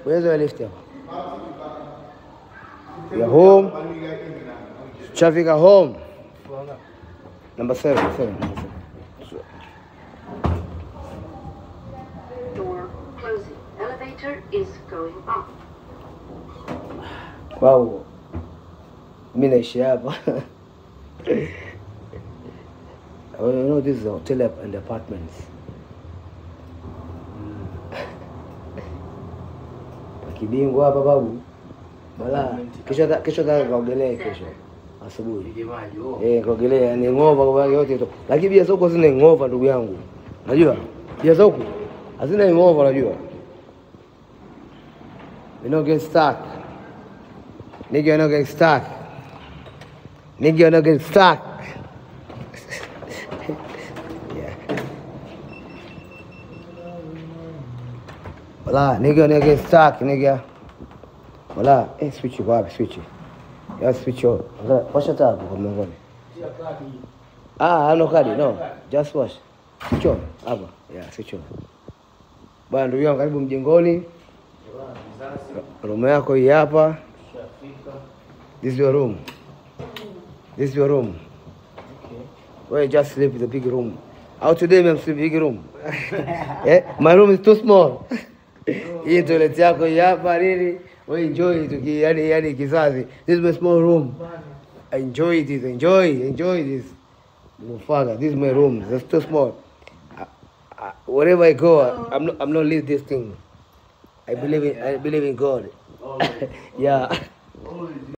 Where's the lift here? We are home. Traffic at home. Number 7. Door closing. Elevator is going up. Wow. Mimi naishi hapa. You know this is a hotel and apartments. Kibingwa hapa babu. Bala kesho kaogelee kesho. Asubuhi. Kaogelea ni ngova kwa yote hiyo. Lakini bia soko zina ngova ndugu yangu. Unajua? Bia soko hazina ngova unajua. You don't get stuck. Nigga, you're not getting stuck. Nigga, you're not getting stuck. Yeah. Wala, nigga, you're not getting stuck, nigga. Wala, switch it up, switch it. Yeah, switch on. Wash it up, come on. No card, no. Just wash. Switch on, hapa. Yeah, switch on. Bwana ndugu yangu karibu mjengoni. Room yako hii hapa. This is your room. This is your room. Okay. Well, you just sleep in the big room. Out today, I'm sleeping in the big room. My room is too small. Hii toilet yako hii hapa nini? We enjoy it, yani kizazi. This is my small room. I enjoy this. Enjoy this. Motherfucker, this is my room. It's too small. Wherever I go, I'm not leave this thing. I believe in God. Yeah.